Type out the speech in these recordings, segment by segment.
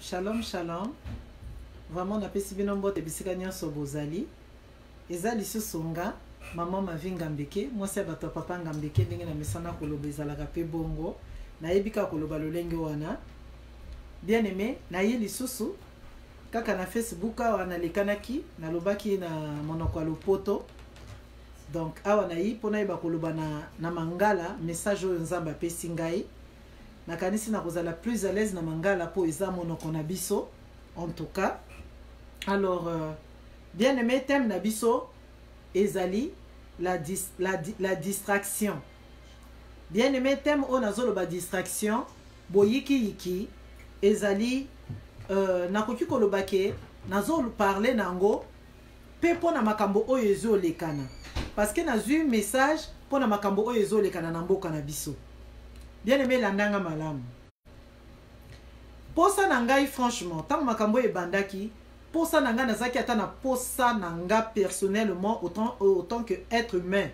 Shalom, shalom. Vraiment, on a pesi binombo te bisika nyonso bozali. Eza lisusu nga, maman Mavi Ngambeke, moi c'est bato papa Ngambeke ndenge na mesana koloba ezalaka pe bongo. Na yebika koloba lolenge wana. Bien aimé, na ye lisusu kaka na Facebook wana lekanaki na lobaki na monoko ya lopoto. Donc awa na yi pona yeba koloba na mangala message oyo nzamba pesi ngai. Nakanisi na kozala plus à l'aise na mangala po eza monoko na biso en tout cas. Alors bien aimé, thème na biso ezali la distraction. Bien aimé, thème o nazolo ba distraction boyiki yiki ezali nakoki koloba ke nazolo parler nango pe pona makambo oyo ezo lekana parce que nazui message pona makambo oyo ezo lekana na mboka na biso. Bien aimé, landanga malamu. Posa na ngai franchement, tant makambo e bandaki, posa na ngai nazaki ata na posa na nga personnellement autant que être humain.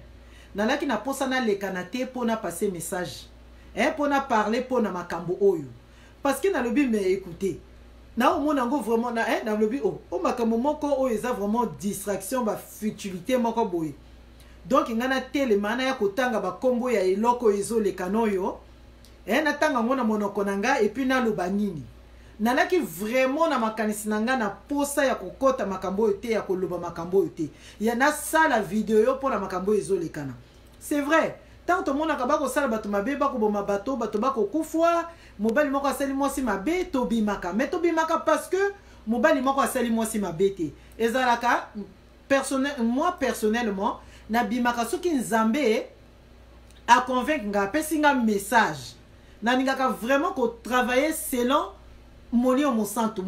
Nalaki na posa na lekana te pona passer message. Pona parler pona makambo oyo. Parce que na lobi me écouter. Na o mona ngo vraiment na lobi o makambo moko oyo eza vraiment distraction ba futilité moko boye. Donc ngana telemana ya kotanga ba kombo ya eloko ezo lekana oyo. Na tanga ngona monoko na nga et puis na loba nini. Nalaki vraiment na makanisi na nga na posa ya kokota makambo yote ya koloba makambo yote. Ya na sala vidéo pour na makambo ezo lekana. C'est vrai. Tant tout le monde a kabako sala bato mabe bako boma bato bako kufwa mobali moko asali mwasi mabe tobi maka. Mais tobi maka parce que mobali moko asali mwasi mabe te. Ezalaka moi personnellement na bimaka soki nzambe a convaincre nga pesi nga message. Na ningaka vraiment ko travailler selon Molio Monsanto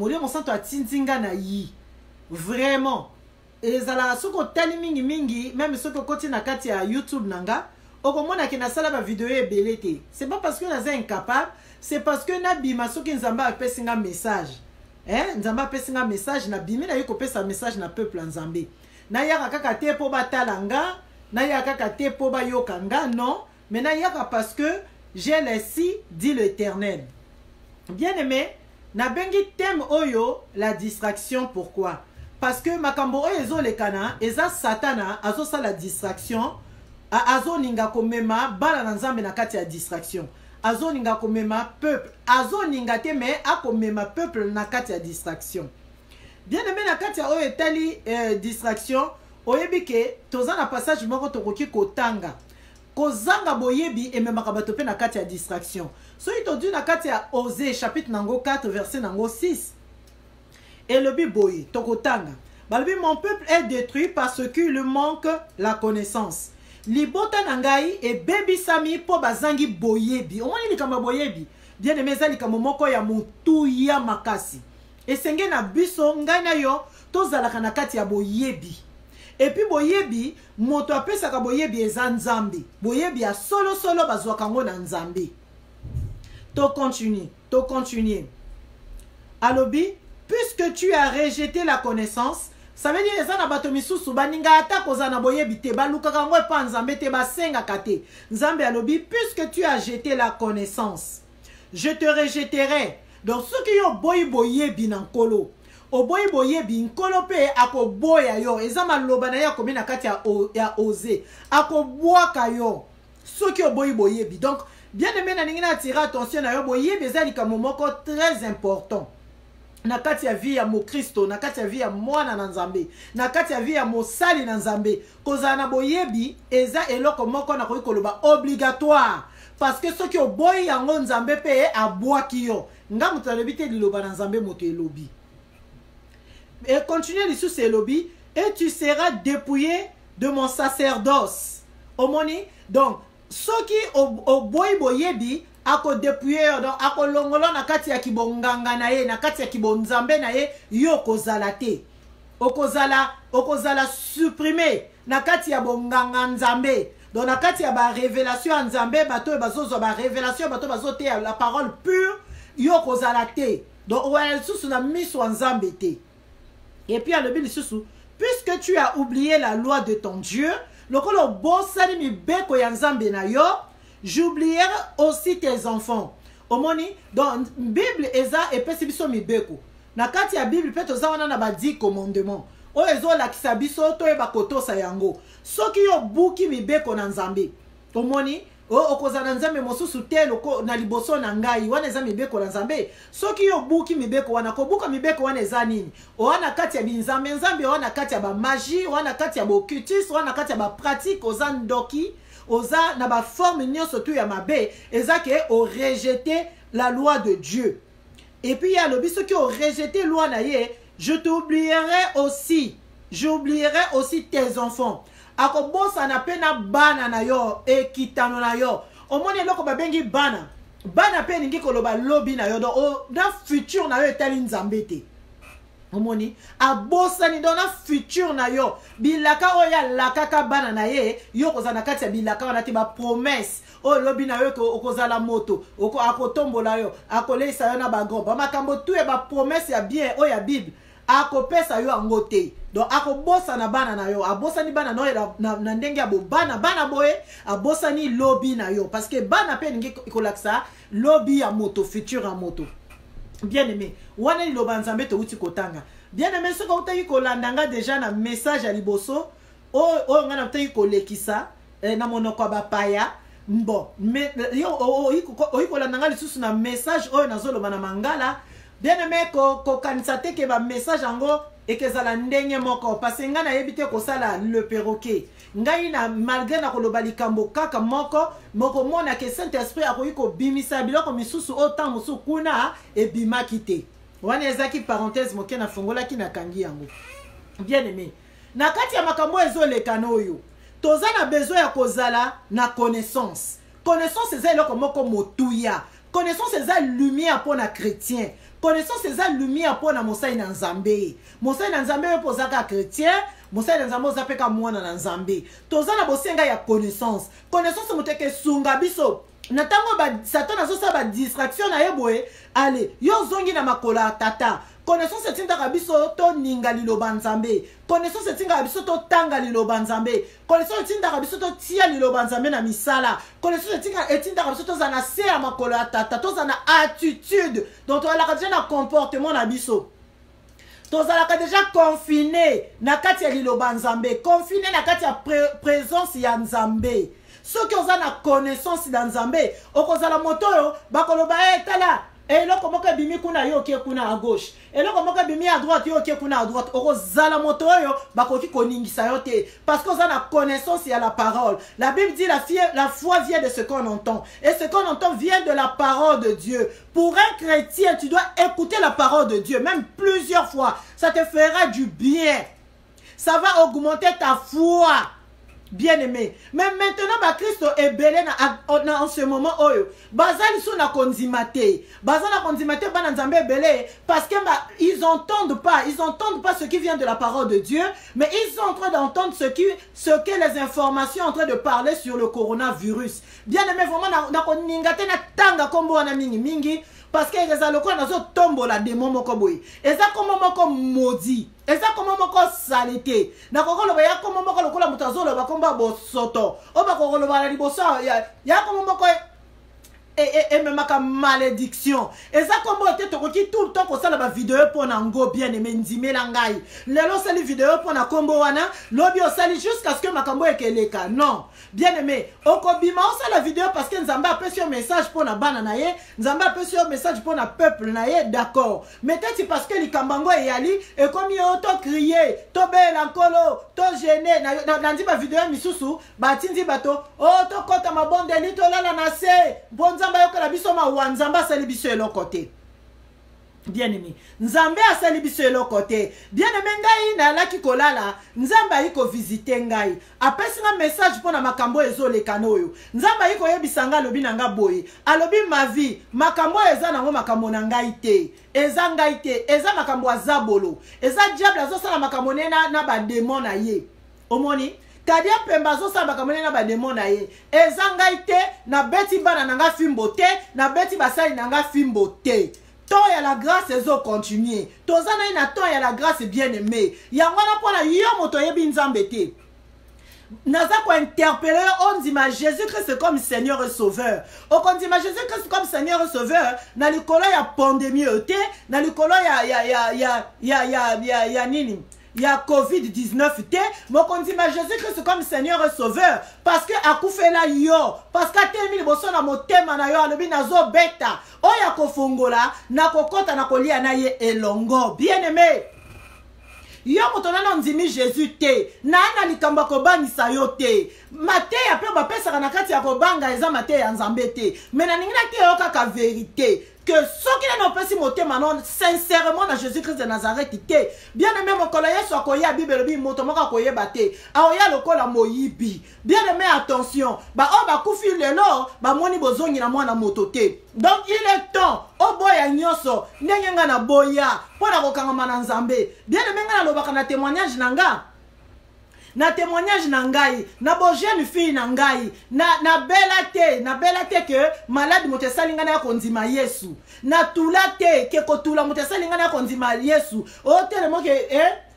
a tintinga na yi. Vraiment. Ezala soko tali mingi même soko koti na kati ya YouTube nanga. Okomona ki na sala ba vidéo ebele te. C'est pas parce que naza incapable, c'est parce que na bima soki nzamba apesi nga message. Nzamba apesi nga message na bimi na yiko pesa message na peuple nzambe. Na yaka kaka te po batalanga, na yaka kaka te po ba yokanga, non, mais na yaka parce que j'ai laissé dit l'Éternel. Bien aimé, na bengi thème oyo la distraction. Pourquoi? Parce que makambo oyo ezo lekana eza satana azo sa la distraction. Azo ninga komema bala na nzambe na kati ya distraction. Azo ninga komema peuple. Azo ninga te me akomema peuple na kati ya distraction. Bien aimé, na kati ya oyo etali distraction, oyebi ke toza na passage moko tokoki kotanga. Kozanga boyebi ememaka bato pe na kati ya distraction. So itodu na kati ya Osée chapitre nango 4 verset nango 6. Et le biboye tokotanga. Balbi mon peuple est détruit parce qu'il lui manque la connaissance. Libota nangai e baby sami po bazangi boyebi. Omoni likamba boyebi. Bien aimé, za likamba moko ya mutu ya makasi. Esenge na biso ngai na yo tozalaka na kati ya boyebi. Et puis boyebi moto apesaka boyebi eza nzambe. Boyebi ya solo bazwaka ngo na nzambe. To continuer. Alobi, puisque tu as rejeté la connaissance, ça veut dire eza na bato misusu baninga ata kozana boyebi te balukaka ngo pa nzambe te basenga kate. Nzambe alobi, puisque tu as jeté la connaissance, je te rejetterai. Donc ceux qui ont boyebi na nkolo, o boyebi nkolo pe ako boya yo, eza maloba na ya komi na kati ya Osée, ako boaka yo. Ceux qui ont boyebi. Donc bien aimé, na ningina attirer attention na yo boyebi eza likamo moko très important. Na kati ya vie ya mo Kristo, na kati ya vie ya mwana na nzambe, na kati ya vie ya mosali na nzambe, kozala na boyebi eza eloko moko na koki koloba obligatoire. Parce que ceux qui ont boyi yango nzambe pe abwaki yo. Nga mutu alobi te liloba na nzambe moto elobi. Et continue lisusu elobi, et tu seras dépouillé de mon sacerdoce. Omoni, donc ceux qui ont boyebi ako dépouiller, donc ako longolo na kati ya kibonganga na ye, na kati ya kibonzambe na ye, yo kozala te. Okozala supprimer na kati ya bonganga nzambe. Donc na kati ya ba révélation nzambe bato bazozo ba révélation bato bazote la parole pure, yo kozala te. Donc ouais susu na miso nzambe te. Et puis alobi lisusu, puisque tu as oublié la loi de ton Dieu, lokolo bosali mibeko ya nzambe na yo, j'oublierai aussi tes enfants. omoni donc Bible eza epesi biso mibeko na kati ya Bible pe toza wana na ba 10 commandements o ezolakisa biso toyeba kotosa yango soki yo buki mibeko na Nzambe omoni okozana Nzambe mosusu te na liboso na ngai wana eza mibeko na Nzambe soki yo buki mibeko wana kobuka mibeko wana eza nini wana kati ya binzambe Nzambe wana kati ya ba magie wana kati ya bocutis wana kati ya ba pratique oza ndoki oza na ba forme nyonso tu ya mabe eza ke o rejeter la loi de Dieu et puis ya lobi soki o rejeter loi na ye j'oublierai aussi tes enfants akobosa na pena bana na yo ekitano na yo omoni eloko babengi bana pe ningi koloba lobi na yo do na futur na yo etali Nzambe te omoni abosa ni do na futur na yo bilaka oya lakaka bana na ye yo kozana kati ya bilaka wana te ba promesse o lobi na yo ko okozala moto akotombola yo akolesa yo na bagoba makambo tu e ba promesse ya bien o ya Bible akopesa yo yango te donc akobosa na bana na yo abosa ni bana no na ndenge ya bana boye abosa ni lobi na yo parce que bana pe ningi kolakisa lobi ya moto futur ya moto bien aimé wana ni loba Nzambe to uti kotanga bien aimé soka utaki kolandanga déjà na message ya liboso o ngana utaki kolekisa na monoko ba paya bon mais yo kolandanga lisusu na message oyo nazoloba na mangala bien aimé ko kanisa te ke ba message yango ekezala ndenge moko parce que nga na yebite ko sala le perroquet ngai na malgré na koloba likambo kaka moko mona ke Saint-Esprit akoyi ko bimisa biloko misusu autant musu kuna e bimaki te wana ezaki parenthèse moke na fongola ki na kangi yango bien aimé na kati ya makambo ezolekana oyo toza na besoin ya kozala na connaissance eza eloko moko motuya connaissance eza lumière pour na chrétien connaissance eza lumière pour na mosai na Nzambe pozaka chrétien mosai na Nzambe ozapeka mwana na Nzambe toza na bosenga ya connaissance moteke sunga biso na tango ba Satan azosa ba distraction na yeboye allez yo zongi na makola tata connaissance etinda biso to ninga liloba Nzambe connaissance etinda biso to tanga liloba Nzambe connaissance etinda biso to tia liloba Nzambe na misala connaissance etinda biso to zana se ya makola tata to zana attitude donc on a déjà na comportement na biso tozalaka déjà confiné na kati ya liloba Nzambe confiné na kati ya présence ya Nzambe soki oza na connaissance na Nzambe okozala moto oyo bakoloba tala eloko moko ebimi kuna yo okie kuna à gauche eloko moko ebimi à droite yo okie kuna à droite okozala moto oyo bakoki koningisa yo te parce que oza na connaissance ya la parole. La Bible dit la foi vient de ce qu'on entend et ce qu'on entend vient de la parole de Dieu. Pour un chrétien tu dois écouter la parole de Dieu même plusieurs fois, ça te fera du bien, ça va augmenter ta foi. Bien aimé, mais maintenant Christ est belé en ce moment oyo bazali sou na konzimate bana Nzambe belé parce que ils entendent pas ce qui vient de la parole de Dieu, mais ils sont en train d'entendre ce que les informations sont en train de parler sur le coronavirus. Bien aimé, vraiment na koningate na tanga kombo wana mingi parce que les aloko nazo tombo la démon moko boy eza komo moko maudit eza komo moko saleté na kokolo ya komo moko lokola mutazolo ba komba bosoto o ba kokolo ba liboso ya komo moko et même ma malédiction eza kombo te tokoki tout le temps ko sala ba vidéo pour na ngo bien aimé ndimela ngai lelo sali vidéo pour na kombo wana lobi o sali jusqu'à ce que makambo ekeleka non bien aimé okobima o sala vidéo parce que Nzambe a pesi un message pour na bana na ye Nzambe a pesi un message pour na peuple na ye d'accord mais peut-être parce que likambango eyali et comme yo to crier to bela nkolo to gêner na ndi ba vidéo misusu ba tindi bato o to kota mabonde li to lala na se bonza Nzambe yokola biso ma Nzambe asali biso eloko te. Bien aimé, Nzambe asali biso eloko te. Bien aimé ngai na laki kolala, Nzambe ayiko visiter ngai. Apesi nga message pona makambo ezolekana oyo. Nzambe ayiko yebisa nga lobi na nga boye. Alobi ma vie, makambo eza nango makambo na ngai te. Eza ngai te, eza makambo azabolo. Eza diable azosala makambo na ba démon na ye. Omoni Kadia pembazo samba kamone na ba démon na ye. Eza ngai te na beti bana nanga fimbo te, na beti basali nanga fimbo te. Temps ya la grâce ezo continuer. Tozana ina temps ya la grâce bien aimé. Yangwana pona yo moto yebi Nzambe te. naza ko interpeller on dit ma Jésus-Christ comme Seigneur et Sauveur. O kon dit ma Jésus-Christ comme Seigneur et Sauveur, na likolo ya pandémie ote, na likolo ya nini? Il y a COVID-19, mais on dit, Jésus-Christ comme Seigneur et Sauveur, parce que a koufé la yo, parce que temi boso na motema na yo, alobi na zo beta, oya kofongola, na kokota na kolia na ye elongo, bien aimé. Yo motona na ndimi Jésus te, na ana likamba kobangisa yo te, mate ya pe ba pesa na kati ya kobanga eza mate ya nzambe te, mais na ningina te yo kaka vérité. Que ceux qui n'ont pas si moté maintenant sincèrement dans Jésus-Christ de Nazareth té bien aimé mon collègue soit koya bible bi moto moko koye baté aoya lokola moyibi bien aimé attention ba o ba kufi lelo ba moni bozongi na mwana moto té donc il est temps o boya nyoso ndenge nga na boya pona kokanga na nzambe bien aimé nga na lobaka na témoignage nanga na témoignage na ngai na bo jeune fille na ngai na bela te que malade motesali ngana ya kondima Yesu na tula te ke kotula motesali ngana ya kondima Yesu o tellement que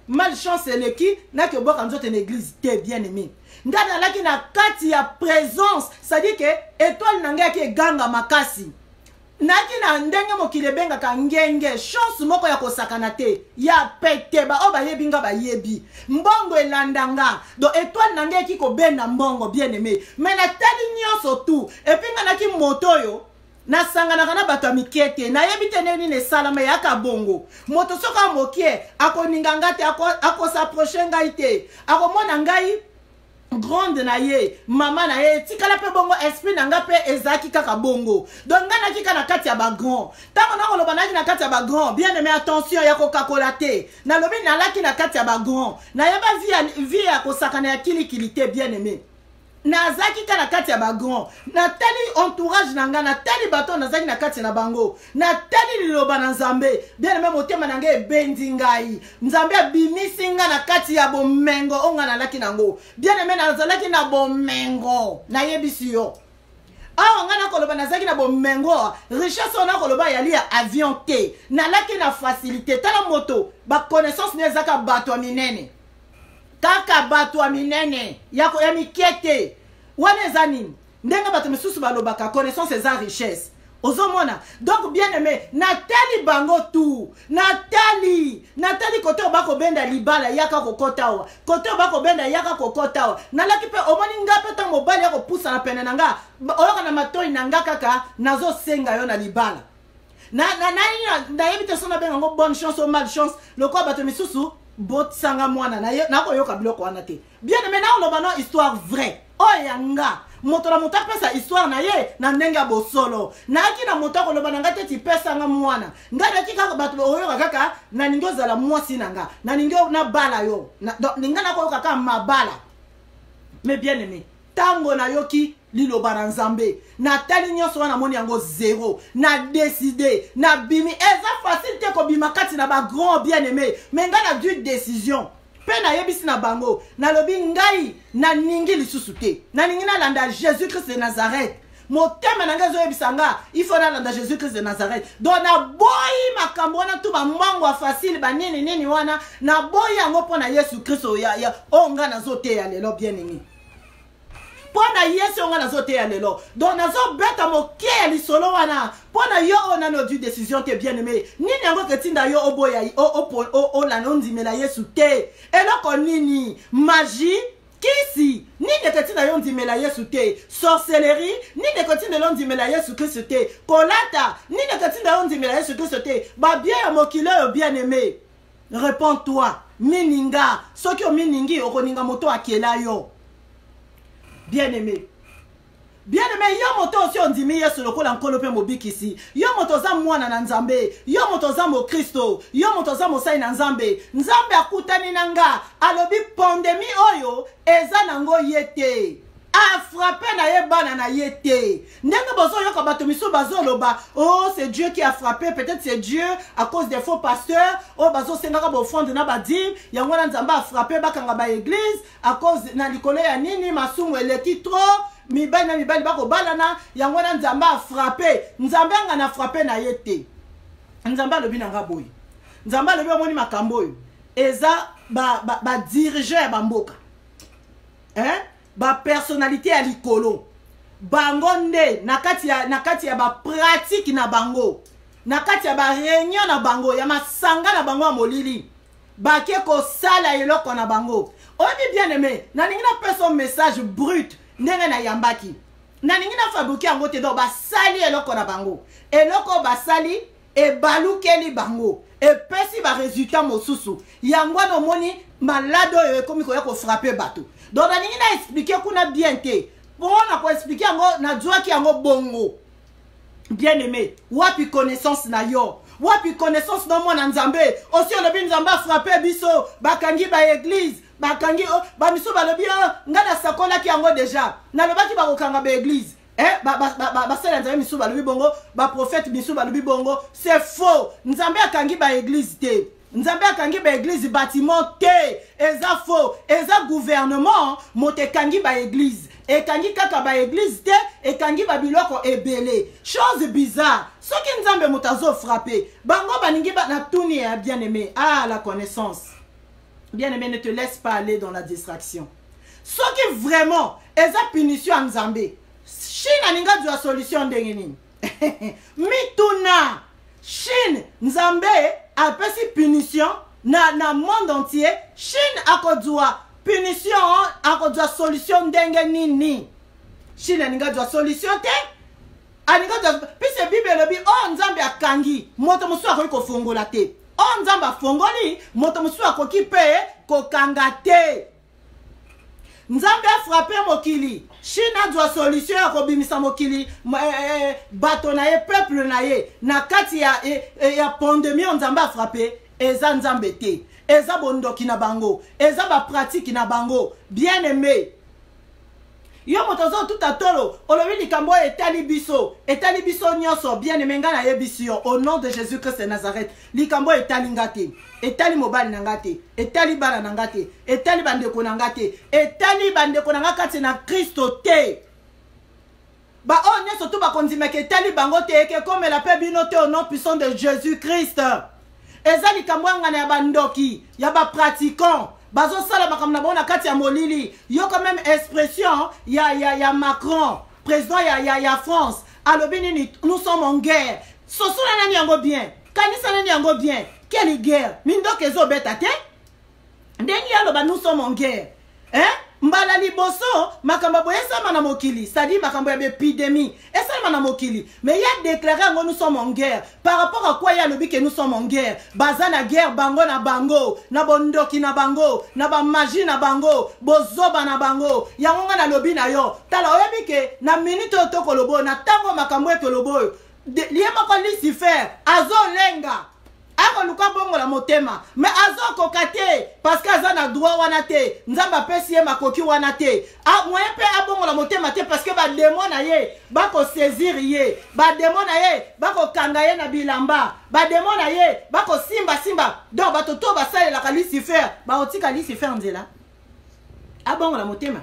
malchance eleki na ke boka nzote na église te bien aimé ngana laki na kati ya présence ça dit que étoile na ngai ke ganga makasi naki na ndenge mokile benga ka ngenge chance moko ya kosakana te ya pete ba oba yebi nga ba yebi mbongo elandanga do étoile na ngai ki ko benda mbongo bien aimé mais na tali nyoso tout et puis nga naki moto yo na sangana kana bato mikete na yebi teneni ne salama ya ka bongo moto soka mokie akoninga ngate ako s'approcher ngai te akomona ngai grande na ye mama na ye tikala pe bongo esprit na nga pe ezaki kaka bongo donc nga na kika na kati ya ba grand tango na koloba na na kati ya ba grand bien aimé attention ya Coca-Cola te na lobi na laki na kati ya ba grand na yeba vie ya kosakana ya kilikilité bien aimé na zaki kana kati ya ba grand na tali entourage na nga na tali bato na zaki na kati na bango na tali liloba na nzambe bien aimé motema na nga ebendi ngai nzambe abimisi nga na kati ya bomengo onga na laki nango bien aimé na zalaki na bomengo na yebisi yo awa nga na koloba na zaki na bomengo richesse ona koloba yali ya avion te na laki na facilité tala moto ba connaissance ne zaka bato ya minene kaka bato ya minene ya mikete wana eza nini ndenge bato misusu balobaka connaissance eza richesse ozomona donc bien aimé natali bango tout natali kote obako benda libala yaka kokota wa kote obako benda yaka kokota wa nalaki pe omoni ngape ta mobali yako pusa na pene nanga oyoka na matoi nanga kaka nazo senga yo na libala na yebite sona benga ngo bonne chance ou malchance lokwa bato misusu bot sanga mwana na ko yoka biloko wana te bien aimé na oloba no histoire vraie oyanga moto la moto pesa histoire na ye na ndenge bosolo na ki na moto ko loba nanga te ti pesa nga mwana ngada ki kaka bato oyoka kaka na ningo zala mwasi nanga na ningo na bala yo ninga na ko kaka mabala mais bien aimé tango na yoki liloba na nzambe na tali nyonso wana moni yango zéro na décider na bimi eza facile te ko bima kati na ba grand bien aimé mais nga na due décision pe na yebisi na bango na lobi ngai na ningi lisusu te na ningi na landa Jésus-Christ de Nazareth motema na nga zo yebisa nga il faut na landa Jésus-Christ de Nazareth donc na boyi makambo wana tu ba mwango facile ba nini wana na boyi yango pona Yesu Kristo ya onga na zo te ya lelo bien aimé pona Yesu onga na zo te ya lelo donc na zo beta mokie ya lisolo wana pona yo ona no du décision te bien aimé nini yango ketinda yo oboya o la ndimela Yesu te eloko nini magie kisi nini ketinda yo ndimela Yesu te sorcellerie nini ketinda yo ndimela Yesu Kristo te kolata nini ketinda yo ndimela Yesu Kristo te ba bien ya mokile yo bien aimé réponds-toi mininga soki o miningi okoninga moto akela yo bien aimé yo moto aussi on dit Yesu lokola nkolo pe mobikisi yo moto za mwana na nzambe yo moto za mo Kristo yo moto za mosai na nzambe akutani nanga alobi pandémie oyo eza nango yete a frappé na ye bana na yete ndenge bozo yoka bato miso bazoloba oh c'est Dieu qui a frappé peut-être c'est Dieu à cause des faux pasteurs oh bazo sengaka bo fond na badim yango na nzamba a frappé bakanga ba église à cause na likolo ya nini masumu eleki trop mibali bako balana yango na nzamba a frappé nzamba nga na frappé na yete nzamba lobi na ngaboy nzamba lobi omoni makambo yo eza ba dirigeant ya bamboka ba personnalité ya likolo bango nde na kati ya ba pratique na bango na kati ya ba réunion na bango ya masanga na bango ya molili bake kosala eloko na bango oyebi bien aimé na ningi na pesa message brut ndenge na yambaki na ningi na fabriquer yango te do basali eloko na bango eloko basali ebalukeli bango epesi ba résultat mosusu yango no moni malade oyo ekomi koya ko frapper bato donc na ningi na expliquer kuna bien te bona ko expliquer yango na joaki yango bongo bien aimé wapi connaissance na yo wapi connaissance no mona nzambe aussi olobi nzambe a frappé biso bakangi ba église bakangi ba miso balobi ngana sakola ki yango déjà na lobaki ba kokanga ba église basala nzambe miso balobi bongo ba prophète miso balobi bongo c'est faux nzambe akangi ba église te nzambe akangi ba église bâtiment te eza faux eza gouvernement mote kangi ba église ekangi kaka ba église te ekangi ba biloko ebele chose bizarre soki nzambe moto azo frapper bango baningi na tuni ya bien aimé la connaissance bien aimé ne te laisse pas aller dans la distraction soki vraiment eza punition ya nzambe Chine aninga dua solution ndenge nini mituna Chine nzambe apesi punition na monde entier Chine akodua punition akodua solution ndenge nini Chine aninga dua solution te aninga dua pise bible lobi nzambe akangi moto musu akoki kofongola te nzambe afongoli moto musu akoki pe kokanga te nzambe a frappé mokili Chine a dua solution ya kobimisa mokili bato na ye peuple na ye na kati ya pandémie nzambe a frappé eza nzambe te eza bondoki na bango eza ba pratique na bango bien aimé yo motozo tout atolo olobi likambo etali biso nyonso bien aimé nga na yebisio au nom de Jésus Christ de Nazareth likambo etali ngate etali mobali na ngate etali bana na ngate etali bandeko na ngate etali bandeko na ngate na Kristo te ba nyonso tout ba kondimeke etali bango te eke comme la paix bino te au nom puissant de Jésus Christ eza likambo ngana ya bandoki ya ba pratiquant bazo sala makamna bona kati ya molili yo quand même expression ya Macron président ya France alobi nini nous sommes en guerre sosula nani yango bien kanisa nani yango bien quelle guerre mindoke ezo beta te ndenge aloba nous sommes en guerre mbala liboso makambo boyesama na mokili c'est-à-dire makambo ya épidémie esalama na mokili mais ya déclaré ngo nous sommes en guerre par rapport à quoi ya lobi que nous sommes en guerre baza na guerre bango na bondoki na bango na ba magie na bango bozoba na bango yango nga na lobi na yo tala oyebi ke na minute otokolobo na tango makambo etolobo lié moko Lucifer azolenga akoluka bongo la motema mais azo kokate parce que aza na droit wana te nzamba pesi ye makoki wana te moyen pe abongo la motema te parce que ba démon na ye bako saisir ye ba démon na ye bako kanga ye na bilamba ba démon na ye bako simba donc bato to basale la Lucifer ba otika Lucifer nzela abongo la motema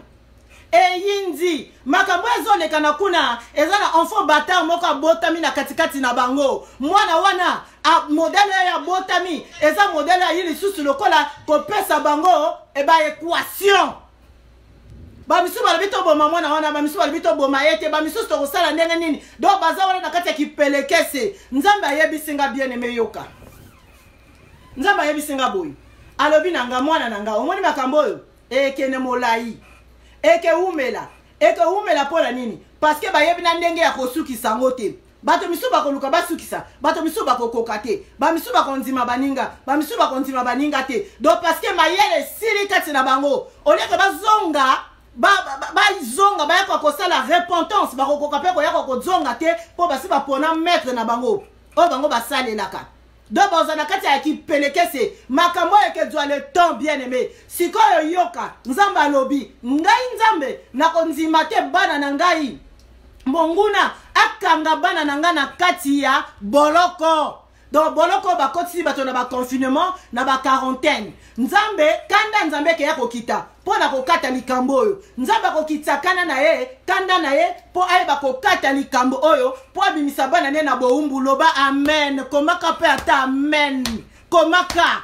yindi makambo ezoleka na kuna eza na enfant bâtard moko abotami na katikati na bango mwana wana modele ya botami eza modele ya yili susu lokola kopesa bango ba équation ba misu balobi to boma mwana wana ba misu balobi to boma yete ba misu to kosala ndenge nini donc baza wana na kati ya kipelekese nzambe ayebisinga bien aimé yoka nzambe ayebisinga boyi alobi nanga mwana nanga omoni makambo oyo ekene molai eke umela pona nini parce que bayebi na ndenge ya kosukisa yango te bato misu bakoluka basukisa bato misu bakokoka te bamisu bakondima baninga te donc parce que mayele sili kati na bango olieke bazonga bazonga bayaka kosala repentance bakokoka mpe koyaka kozonga te mpo basi bapona maître na bango oyo bango basalelaka donc baza na kati ya kipelekese makambo ekezwa le temps bien aimé sikoyo yoka nzambe alobi ngai nzambe nakondima te bana na ngai monguna akanga bana na ngai na kati ya boloko donc boloko bakotisi bato na baconfinement na baquarantaine nzambe kanda nzambe keya kokita mpo na kokata likambo oyo nzambe akokitisa kanda na ye mpo ayeba kokata likambo oyo mpo abimisa bana ne na bowumbu loba amen komaka mpe ata amen komaka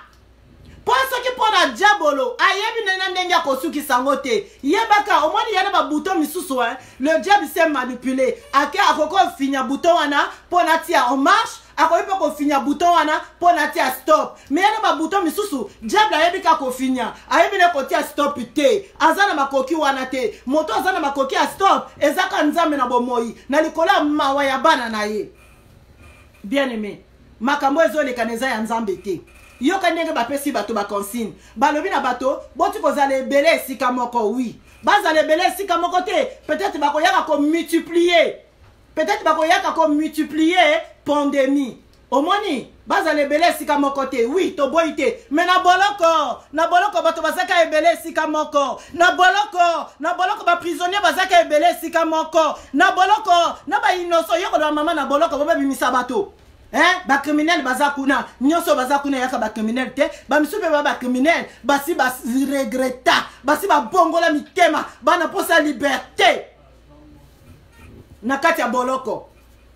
Po soki po na diabolo ayebi nena ndenge kosuki sangote yebaka au moins yana ba bouton misusu le diable s'est manipulé ake akoko finya bouton wana po na tia en marche akoyebi ko finya bouton wana po na tia stop mais yana ba bouton misusu diable ayebi ka ko finya ayebi ne ko tia stop te azana makoki wana te moto azana makoki a stop ezaka nzambe na bomoi na likola mawa ya bana na ye bien aimé makambo ezoleka neza ya nzambe te yoka ndenge bapesi bato ba consigne balobi na bato boti kozala ebele esika moko oui bazala ebele esika moko te peut-être bakoyaka ko multiplier peut-être bakoyaka ko multiplier pandémie omoni bazala ebele esika moko te oui toboyi te mais na boloko bato bazaka ebele esika moko na boloko ba prisonnier bazaka ebele esika moko na boloko na ba inoso yoko na mama na boloko bobe bimisa bato ba criminel bazakuna nyoso bazakuna yaka ba criminel te ba misupe ba criminel basi ba regretta basi ba bongola mitema bana posa liberté na kati ya boloko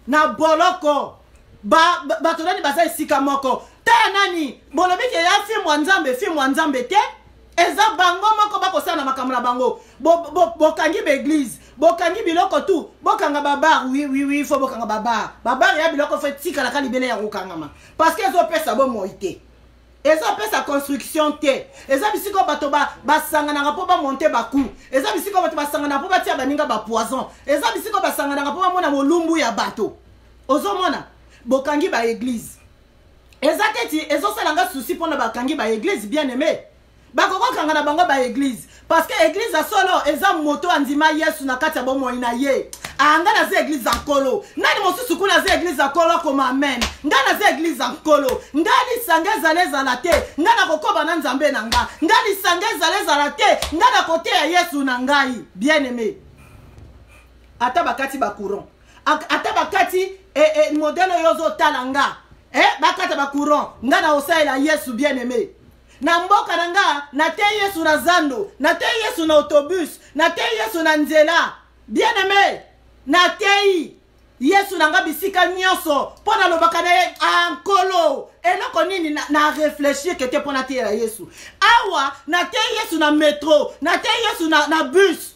na boloko ba tonani baza esika moko ta nani bolobi ke ya film wa nzambe te eza bango moko bakosana makambo na bango bokangi ba église bokangi biloko tu bokanga babar oui faut bokanga babar ya biloko fait tika la kalibele ya kokangama parce que ezo pesa bo moite ezo pesa construction te eza bisiko bato basangana po ba monter ba coup eza bisiko bato basangana po batia baninga ba poison eza bisiko basangana po ba mona molumbu ya bato ozomona bokangi ba église eza teti ezo salanga souci pona bakangi ba église bien aimé bakoko kanga na bango ba église parce que église a solo eza moto andima Yesu na kati ya bomo ina ye anga na ze église ankolo nani mosusu kuna ze église ankolo koma amen ngana ze église ankolo ngani sangeza leza la te ngana kokoba na nzambe na nga ngani sangeza leza la te ngana kote ya Yesu na ngai bien aimé ata bakati ba courant ata bakati modelo yozo talanga bakata ba courant ngana osaila Yesu bien aimé na mboka nanga na te Yesu na zando na te Yesu na autobus na te Yesu na nzela bien aimé na te Yesu nanga bisika nyonso pona lobaka na ankolo eloko nini na réfléchir que te pona te ya Yesu awa na te Yesu na métro na te Yesu na bus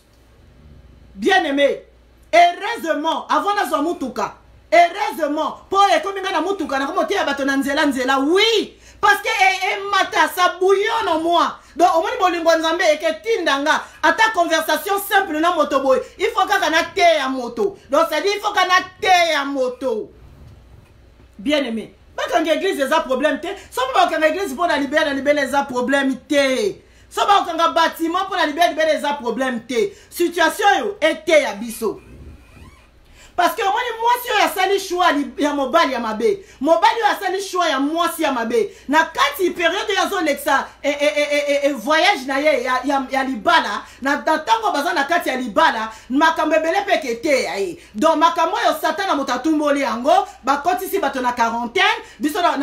bien aimé heureusement avant na zo mutuka heureusement po ekominga na mutuka na komote ya bato na nzela oui parce que mata ça bouillonne en moi donc au moins bolingo nzambe eke tindanga ata conversation simple na moto boy il faut kaka na te ya moto donc ça dit il faut kana te ya moto bien aimé bakanga église eza problème te so bakanga église pour na libérer eza problème te so bakanga bâtiment pour na libérer eza problème te situation yo ete ya biso. Parce que moi si ya sali choix ya mobali ya mabe mobali ya sali choix ya mwasi ya mabe na kati période ya zo lexa voyage na ye ya libala na tango baza na kati ya libala makambo ebele peke te ai donc makambo yo satana motatumboli yango bakotisi bato na quarantaine biso na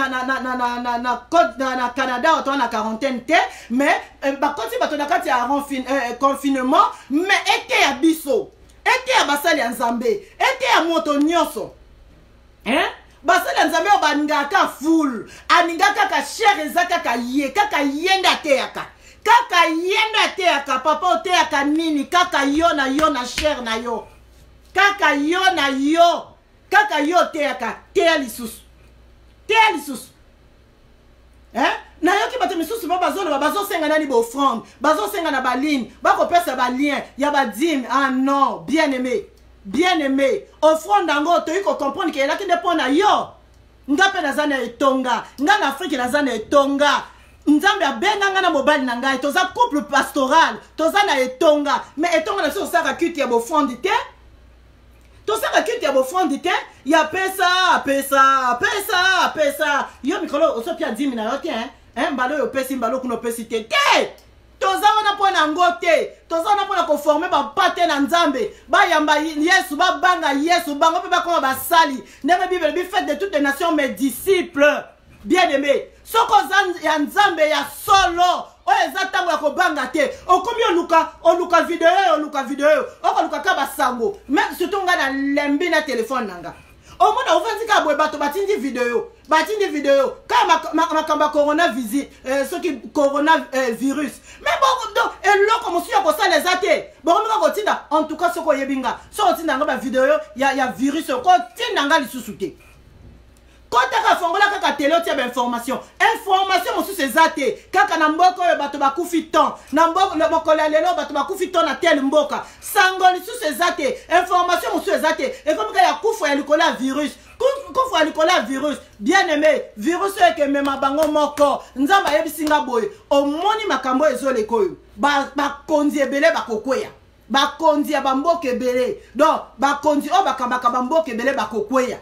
Canada oto na quarantaine te mais bakotisi bato na kati ya confinement mais ete ya biso ete ya basali ya nzambe ete ya moto nyonso basali ya nzambe obaningaka full aningaka ka cher eza kaka ye kaka yenda teyaka kaka yenda teyaka papa oteyaka nini kaka yo na cher na yo kaka yo na yo kaka yo teyaka teya lisusu na yoki bato misusu ba bazosenga nani ba offrande bazosenga na baline bakopesa ba lien ya ba dîme ah non bien aimé offrande ngo to iko comprendre que elaki ndepona yo ngape na zana etonga nga na Afrique na zana etonga nzambe abenga nga na mobali na ngai toza couple pastoral toza na etonga mais etonga na so saka culte ya offrande te to saka culte ya offrande te ya pesa yo mikolo osopia 10 na yo te mbalo yo pesi mbalo kuno pesi te toza wana pona ngote toza wana pona ko former ba pate na nzambe ba yamba Yesu ba banga Yesu bango pe ba koma basali ndenge Bible bi fait de toutes les nations mes disciples bien aimé soko ya nzambe ya solo eza tango ya kobanga te okomi oluka video okoluka ka basango même surtout nga na lembi na telefone nanga Au moins, on va dire que bato batindi vidéo. Batindi vidéo. Quand ma coronavirus, ce qui coronavirus. Mais bon, donc, et là, comme si on ça les athées. Bon, en tout cas, ce qu'on y a binga. Ce qu'on dit dans la vidéo, il y a virus. Quand tu n'as pas les sous-soutés. Quand tu as fait la télé, tu as information. Information, c'est ces athées. Quand tu as mboko, tu as koufi temps. Namboko, le mokolalelo, tu as koufi temps na tel mboka. Sangoli sous ces athées. Information, sous ces athées. Et comme il y a koufou et le virus. Koufou et le virus. Bien aimé. Virus est que même bango moko. Nzamba yebi singa boy. Au moni makambo ezole koyo. Ba konzi ebele ba kokweya. Ba konzi ya bamboke ebele. Donc, ba konzi o bakambaka bamboke ebele ba kokweya.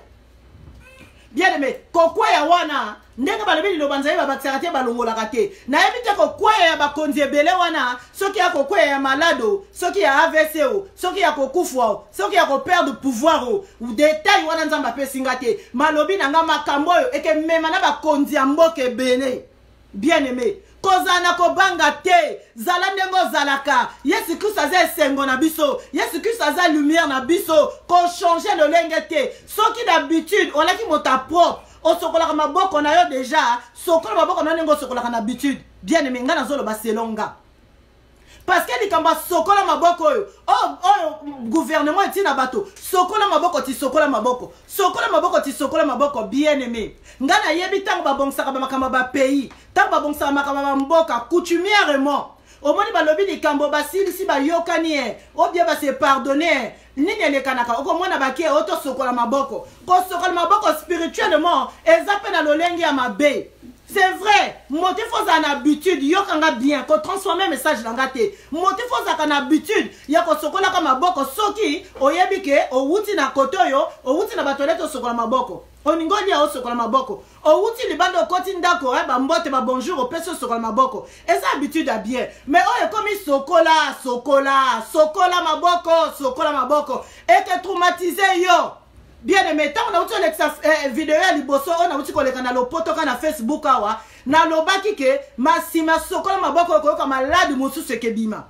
Bien aimé, kokweya wana ndenge balobi lilobanza ba batsarate balongola kate. Na ebite kokweya ya bakonzi ebele wana, soki ya kokweya ya malado, soki ya AVC o, soki ya kokufwa o, soki ya ko perdre pouvoir o, ou détail wana nzamba pesinga te. Malobi nanga makambo yo eke mema na bakonzi ya mboke ebele. Bien aimé, kozana kobanga te, zala ndengo zalaka. Yesu Christ aza esengo na biso, Yesu Christ aza lumière na biso, ko changer le lenge te. Soki d'habitude, on l'a qui mota propre. O sokola maboko na yo déjà, sokola maboko na nengo sokola na habitude. Bien aimé, nga na zolo baselonga. Parce que likamba sokola maboko yo. Oh gouvernement eti na bato. Sokola maboko ti sokola maboko. Sokola maboko ti sokola maboko, bien aimé. Nga na yebi tango babongisa ba makamba ba pays. Tango babongisa makamba ba mboka coutumièrement. Au moins balobi likambo basili si ba yokani e. O bien ba se pardonner. Nini elekanaka oko mwana bakie oto sokola maboko. Ko sokola maboko spirituellement ezape na lolengi ya mabe. C'est vrai, motif faut en habitude, yo kanga bien, ko transformer message dans gâté. Motif faut en habitude, ya ko sokola ka maboko soki oyebike o wuti na kotoyo, o wuti na batolete sokola maboko. Oningoli ya o sokola maboko. O wuti libando koti ndako, ba mbote ba bonjour o peso sokola maboko. Et ça habitude à bien. Mais oh comme sokola maboko et que traumatisé yo. Bien aimé, tant on a eu vidéo à liboso, on a eu koleka na lopoto na Facebook awa, na lobaki ke masima sokola maboko ko malade musu sekebima.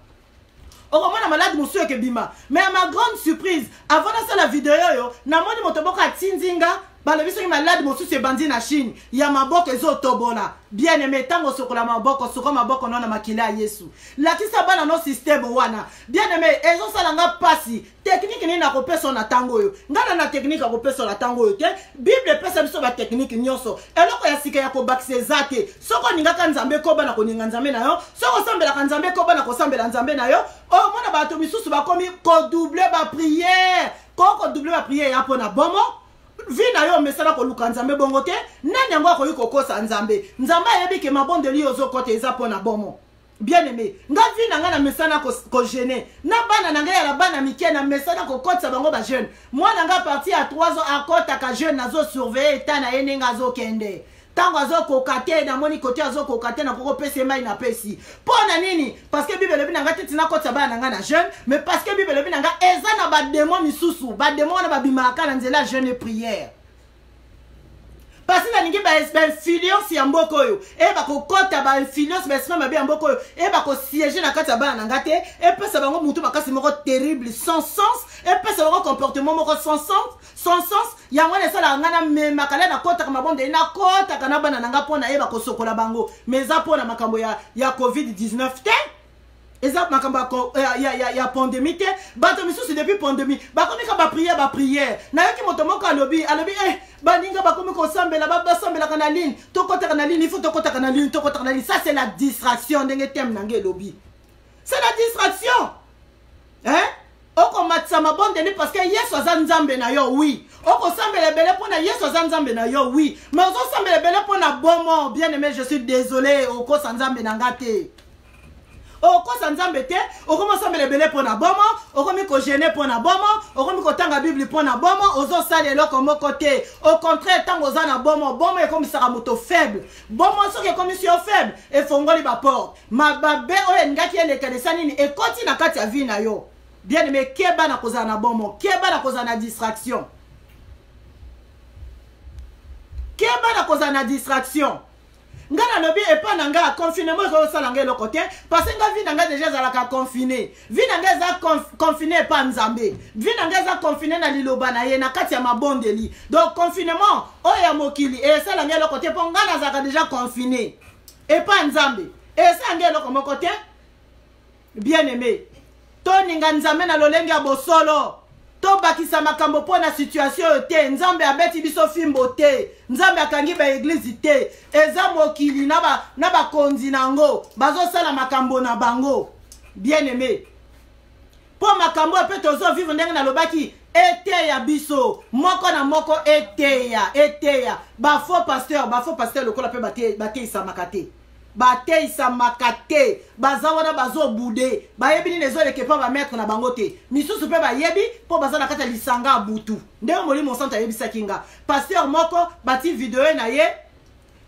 Oko mona malade musu sekebima. Mais à ma grande surprise, avant de la vidéo yo, na moni motoboka tinzinga, balobi soki malade musu se bandi na Chine, ya maboko ezo tobola. Bien aimé, tango sokola maboko nona makila Yesu. Lakisa bana no système wana. Bien aimé, ezo salanga pasi. Technique ni na kopesa na tango yo. Ngana na technique kopesa na tango yo te. Bible pesa biso ba technique nyonso. Eloko ya sika ya ko bakse zate. Soko ningaka nzambe ko bana ko ninga nzambe na yo. Soko sambela ka nzambe ko bana ko sambela nzambe na yo. Oh mona bato misusu ba komi ko doubler ba prière. Ko doubler ba prière ya pona bomo. Vina yo mesala ko luka nzambe bongo te. Nani yango ko yuko kosa nzambe. Nzambe yebi ke mabonde li ozo kote eza pona bomo. Bien aimé, nga vina nga na mesana ko gêner. Na bana na nga ya la bana mike na mesana ko kotsa bango ba jeune. Moi na nga parti à 3 ans à kota ka jeune nazo surveiller eta na yene nga zo kende. Tango azo kokate na moni kote azo kokate na koko pese mai na pesi. Pona nini? Parce que Bible lebi na nga teti na kotsa bana nga na jeune, mais parce que Bible lebi na nga eza na ba démon misusu, ba démon na ba bimaka na nzela jeune et prière. Parce que ningi ba influence ya mboko yo e ba ko kota ba influence ba sima ba mboko yo e ba ko siéger na kata ba na ngate e pesa bango mutu makasi moko terrible sans sens e pesa bango comportement moko sans sens ya ngwana sala ngana me makala na kota kama bonde na kota kana bana nanga pona e ba ko sokola bango mais za pona makambo ya COVID-19 te. Ezap makamba ya pandémie te bato misusu depuis pandémie bakomi ka ba prière na yoki moto moko alobi baninga bakomi ko sambela basambela kana ligne tokota kana ligne il faut tokota kana ligne ça c'est la distraction ndenge thème nange lobi c'est la distraction hein oko matsama bonde ni parce que Yesu aza nzambe na yo oui oko sambela bele pona Yesu aza nzambe na yo oui mais ozo sambela bele pona bomo bien aimé je suis désolé oko sanzambe na ngate. Oko sanzambe te, oko mosambele bele pona bomo, oko mi ko gêner pona bomo, oko mi ko tanga Bible pona bomo, ozo sale eloko moko te. Au contraire, tango oza na bomo, bomo e comme saka moto faible. Bomo soki e comme si yo faible, e fongoli ba porte. Ma babe oye ngaki eleka de sanini e koti na kati ya vie na yo. Bien aimé, keba na koza na bomo, keba na koza na distraction. Keba na koza na distraction. ngana lobi et pas nanga confinement ko salanga le côté parce que nga vie nanga déjà zalaka confiné vie nanga za confiné pas nzambe vie nanga za confiné na liloba na ye na kati ya mabondeli donc confinement oya mokili et salanga le côté pour ngana zaka déjà confiné et pas nzambe et ça ngelo comme côté bien aimé to ninga nzambe na lolenge ya bosolo to bakisa makambo po na situation te nzambe abeti biso fimbo te nzambe akangi ba église te eza mokili na ba konzi nango bazo sala makambo na bango bien aimé po makambo pe tozo vivre ndenge na lobaki ete ya biso moko na moko ete ya ba faux pasteur lokola pe bate isa makate bate isa makate bazawana bazo bude bayebi ni nezoleke pa ba mettre na bango te misusu pe bayebi po bazana kata lisanga butu ndenge molimo santa yebisa kinga pasteur moko bati video na ye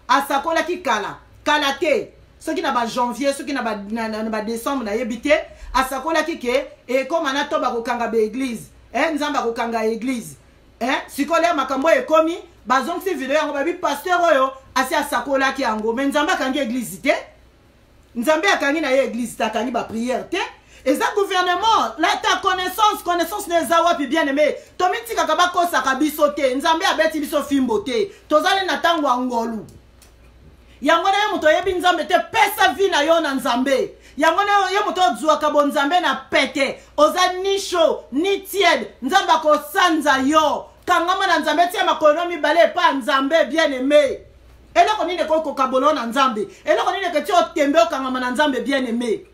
asakola ki kala te soki na ba janvier soki na ba décembre na yebite asakola ki ke e comme na to ba kokanga be église nzamba kokanga église sikole makambo ekomi bazongsi video yango babi pasteur oyo asi asakola ki yango mais nzamba akangi église te nzambe akangi na ye église ta akangi ba prière te et ça gouvernement là ta connaissance neza wapi bien aimé tomitika ka bakosa ka biso te nzambe abeti biso fimbo te tozali na tango angolu yango na ye moto yebi nzambe te pesa vi na yo na nzambe yango na ye moto zuwa ka bon nzambe na pete oza ni chaud ni tiède nzambe ko sanza yo kangama na nzambe tia makonomi bale pa nzambe bien aimé eloko nini ko kabolo na nzambe eloko nini ke tio tembe kangama na nzambe bien aimé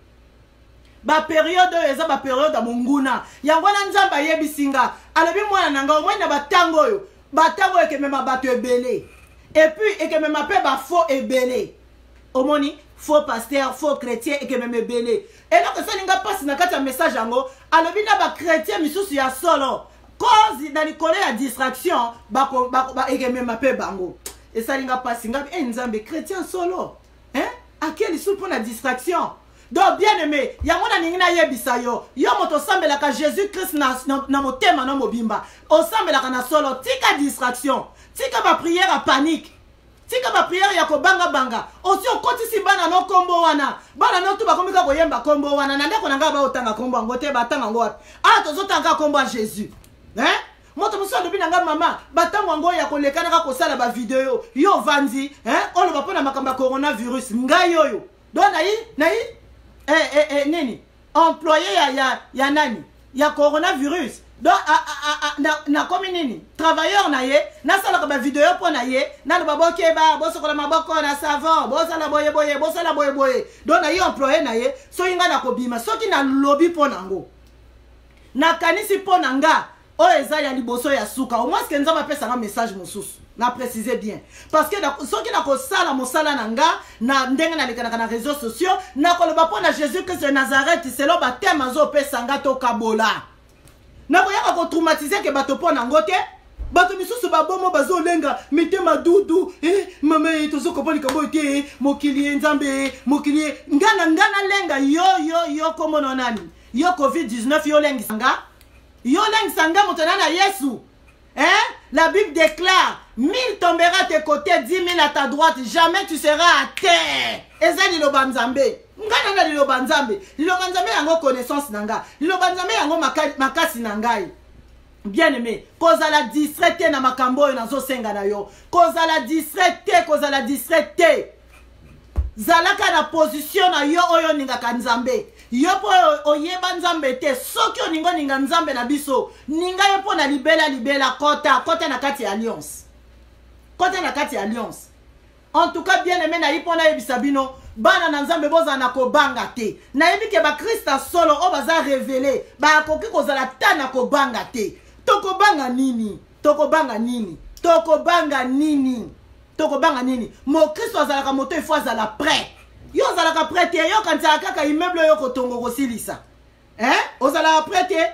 ba période eza ba période ya munguna yango na nzamba yebisinga alobi mwana nanga omwe na batango oyo batango ekemema bato ebele et puis ekemema pe ba faux ebele omoni faux pasteur faux chrétien ekemema ebele eloko salinga passe na kati ya message yango alobi na ba chrétien misusu ya solo cause na likolo ya distraction ba ekemema pe bango esalinga passe ngabi nzambe chrétien solo akeli sous pour la distraction. Donc bien aimé, yamona ningina yebisa yo moto sambela ka Jésus Christ na motema na mobimba. O sambela ka na solo tika distraction. Tika ba prière à panique. Tika ba prière ya ko banga. Osi okotisi bana no kombo wana. Bana no tu ba komika ko yemba kombo wana na ndeko nanga ba otanga kombo ngote ba tanga ngo. Ah tozo tanga kombo a Jésus. Moto muso ndobi nanga mama batango ngo ya kolekana ka kosala ba video yo vanzi ono ba pona makamba coronavirus ngai yoyo. Donc nayi nini employé ya nani ya coronavirus donc na komi nini travailleur na ye na sala ba video po na ye na ba bokeba bosokola maboko na savon bosala boye donc na ye employé na ye so inga na kobima soki na lobby po nango na kanisi po nanga o eza ya liboso ya suka au moins que nzamba pesa nga message mosusu na préciser bien parce que soki na kosala mosala nanga na ndenge na lekana na réseaux sociaux na koloba po na Jésus Christ de Nazareth selo ba thème azo pesa nga to kabola na boyaka ko traumatiser ke bato po nango te bato misusu babomo bazo lenga mitema dudu mama tozo koponi kabo te mokili nzambe mokili ngana lenga yo komo nani yo COVID-19 yo lengi sanga yo lengi sanga motana na Yesu. La Bible déclare 1000 tombera à tes côtés, 10 000 à ta droite, jamais tu seras à terre. Et ça, lilo banzambe. Ngana lilo banzambe. Lilo banzambe yango connaissance nanga. Lilo banzambe yango makasi nangai. Bien aimé, koza la distraite na makambo yo nazo senga na yo. Koza la distraite. Zalaka na position na yo oyo ninga kanzambe. Yo po oyeba nzambe te soki oningo ninga nzambe na biso ninga yo po na libela kota na kati ya alliance. Kota na kati ya alliance. En tout cas bien aimé na yipona yebisa bino bana na nzambe boza na kobanga te. Na yebi ke ba Krista solo o baza révélé ba koki kozala ta na kobanga te. Tokobanga nini? Mo Kristo azalaka moto il faut azala prêt. Yo azalaka prêt te yo kanza kaka immeuble yo kotongo kosilisa. Ozala prêt te.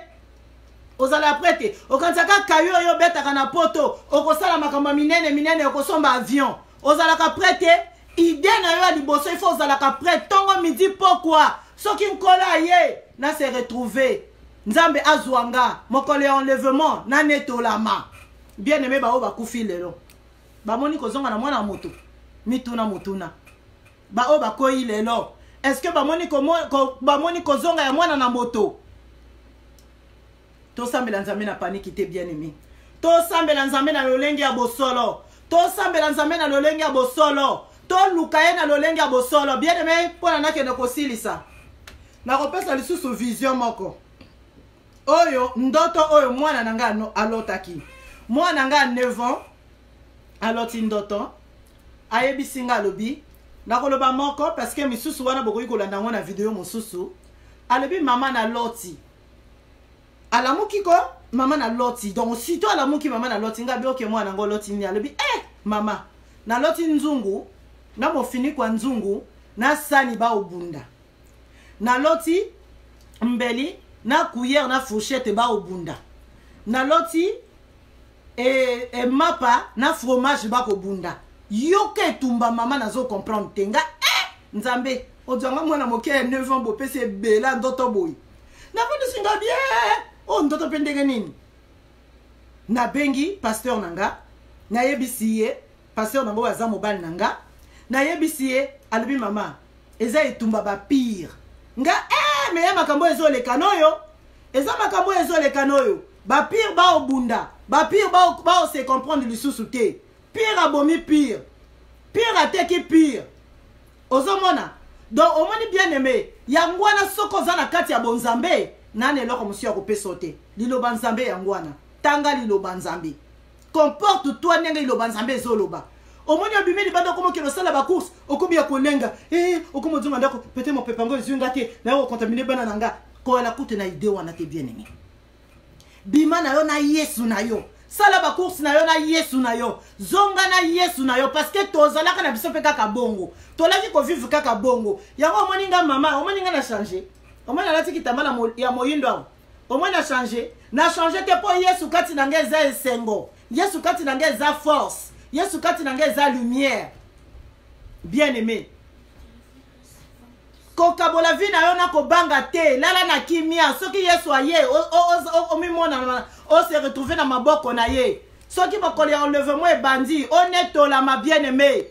Okanza kaka yo betaka na poto okosala makambo minene okosomba avion. Ozalaka prêt te. Idée na yo a liboso il faut ozalaka prêt. Tongo midi pourquoi? Soki nkola ye na se retrouver. Nzambe azwanga mokole enlèvement na netolama. Bien aimé ba o ba kufi lelo. Bamoni kozonga na mwana moto. Mituna. ba o ba koyi lelo. Est-ce que ba moni ko zonga ya mwana na moto? To sambela nzambe na panique te bien aimé. To sambela nzambe na lolenge ya bosolo. To sambela nzambe na lolenge ya bosolo. To lukaye na lolenge ya bosolo. Bien aimé, pona na kende kosilisa. Na kopesa lisusu vision moko. Oyo ndoto oyo mwana nanga no alotaki. Mwana nanga 9 ans aloti ndoto. Ayebisi nga lobi. Na koloba moko parce que misusu wana bokoki kolanda ngo na video mosusu. Alobi mama na loti. Alamuki ko mama na loti. Donc sitôt alamuki mama na loti ngabi oke mwana ngo loti ni alobi mama na loti nzungu na mofini kwa nzungu na sani ba obunda. Na loti mbeli na cuillère na fourchette ba obunda. Na loti mapa na fromage ba kobunda. Yoke tumba mama nazo comprendre tenga nzambe ozanga mwana moke 9 ans bo pese bela ndoto boy. Na vodi singa bien ndoto pendenge nini. Na bengi pasteur nanga na yebisiye pasteur nanga waza mobile nanga na yebisiye alobi mama eza etumba ba pire nga me ya makambo ezo le kanoyo eza makambo ezo le kanoyo ba pire ba obunda ba pire ba se comprendre lisusu te pire abomi pire pire ateki pire ozomona donc omoni bien aimé yangwana soko za na kati ya bonzambe nane eloko monsieur akopesa te liloba nzambe yangwana tanga liloba nzambe comporte toi ndenge liloba nzambe ezoloba omoni abimi libanda komo kilo sala ba course okomi ya kolenga okomo zonga ndako peut-être mon pepango ezunga te na yo contaminer bana nanga ko la kute na idée wana te bien aimé bima na yo na yesu na yo sala ba course na yo na yesu na yo zonga na yesu na yo parce que tozalaka na biso pe kaka bongo tolaki ko vivre kaka bongo yango omoni nga mama omoni nga na changer omoni alati kitambala ya moyindo omoni na changer te po yesu kati na ngeza esengo yesu kati na ngeza force yesu kati na ngeza lumière bien aimé kokabola vi na yo na kobanga te lala na kimia soki yesu aye omimona o se retrouver na maboko na ye soki bokoli ya enlèvement ebandi onetolama bien aimé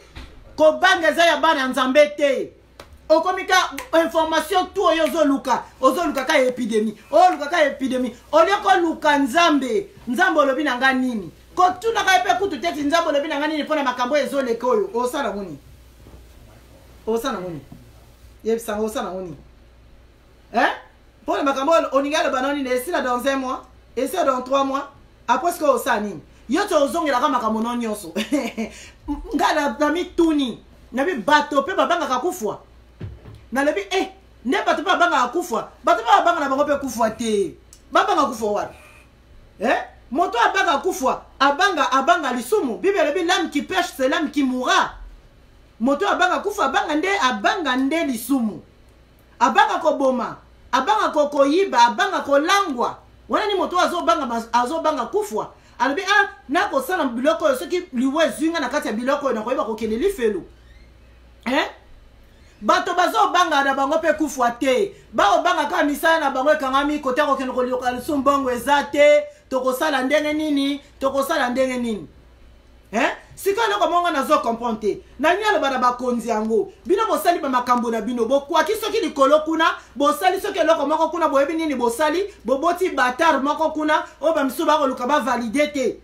kobanga eza ya bana nzambe te okomika information tout oyo ozoluka ka epidémie olioko luka nzambe olobi na nga nini kotuna ka epe kutu teti nzambe olobi na nga nini mpona makambo ezoleka oyo osala ngoni yebisanga osala ngoni mpona makambo oninga aloba na nini esila dans 1 mois esila dans 3 mois après ce que osala nini yo to ozongelaka makambo no nyonso nga na mituni na bibato mpe babangaka kufwa nalobi nde bato mpe babangaka kufwa bato mpe babanga na bango mpe kufwa te babanga kufwa wapi moto abanga kufwa abanga lisumu bible elobi l'âme qui pêche c'est l'âme qui mourra moto abanga kufwa abanga nde lisumu abanga koboma abanga koyiba abanga kolangwa wana ni moto azobanga kufwa alobi nakosala biloko oyo soki liwa ezwinga na kati ya biloko oyo nakoyeba kokende lifelo bato bazobanga na bango mpe kufwa te baobanga kaka misala na bango ekangami kote kokende kolioka lisumu mbongo eza te tokosala ndenge nini sikoyo eloko mongo nazo comprendre te nani aloba na bakonzi yango bino bosali bamakambo na bino bokwaki soki likolo kuna bosali soki eloko moko kuna boyebi nini bosali boboti batard moko kuna oyo bamisu bakoluka bavalide te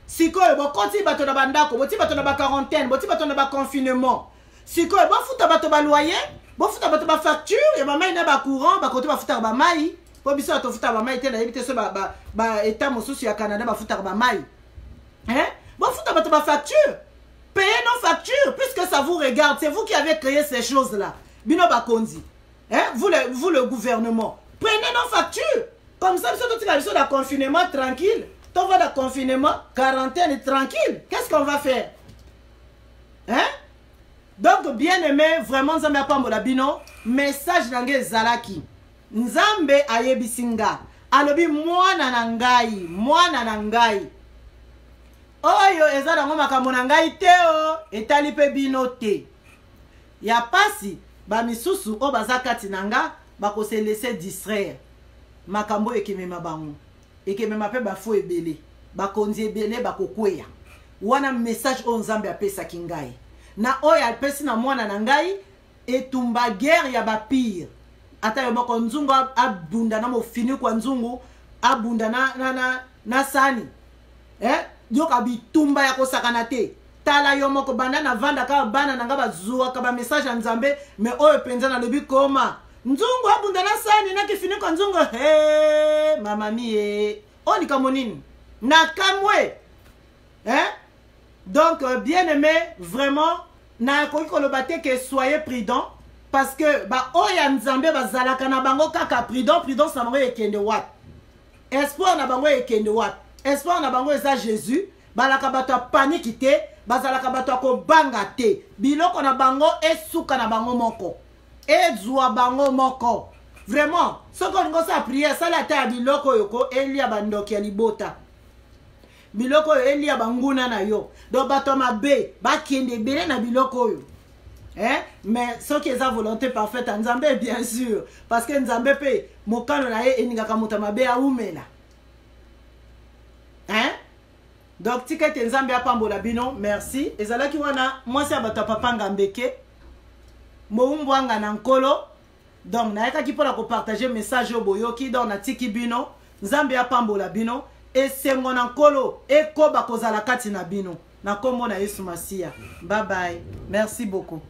sikoyo bokoti bato na bandako boti bato na baquarantaine boti bato na baconfinement sikoyo bofuta bato baloyer bofuta bato bafacture ya bamai na bacourant bakoti bafutaka bamai po biso batofutaka bamai te nayebi te so baétat mosusu ya Canada bafutaka bamai bofuta bato bafacture payez nos factures puisque ça vous regarde, c'est vous qui avez créé ces choses là bino bakonzi vous le gouvernement prenez nos factures comme ça biso totika biso na confinement tranquille to va na confinement quarantaine tranquille qu'est-ce qu'on va faire donc bien aimé vraiment nzambe apambola bino message nange ezalaki nzambe ayebisi nga alobi mwana na ngai oyo eza nango makambo na ngai te etali mpe bino te ya pasi bamisusu oyo baza kati na nga bakose laisser distraire makambo ekemema bango ekemema mpe bafo ebele bakonzi ebele bakokweya wana message oyo nzambe apesaki ngai na oyo apesi na mwana na ngai etumba guerre ya ba pire ata yo moko nzungu abunda na mofini kwa nzungu abunda na sani yoka bitumba ya kosakana te tala yo moko banda na vanda ka bana nanga bazuwa ka ba message ya nzambe me oyo penza na lobi koma nzungu abunda na sani na kifini kwa nzungu mama mie oni kamonini na kamwe donc bien aimé vraiment na koki koloba te que soyez prudent parce que ba oya nzambe bazalaka na bango kaka prudence na bango ekende wat espoir na bango ekende wat espoir na bango eza Jésus balaka bato panique te bazalaka bato kobanga te biloko na bango esuka na bango moko ezwa bango moko vraiment soko olingo sa prière sala ta biloko yoko elia bandoki ya libota biloko oyo elia banguna na yo donc bato mabe bakende ebele na biloko oyo mais soki eza volonté parfaite ya nzambe bien sûr parce que nzambe mpe mokano na ye eningaka moto mabe aumela donc tika ete nzambe apambola bino merci ezalaki wana mwasi ya bato ya papa ngambeke moumbwanga na nkolo donc nayekaki mpona kopartage message oyo boyoki donc natiki bino nzambe apambola bino esengo na nkolo ekoba kozala kati na bino na kombo na Yesu Masiya. Bye bye, merci beaucoup.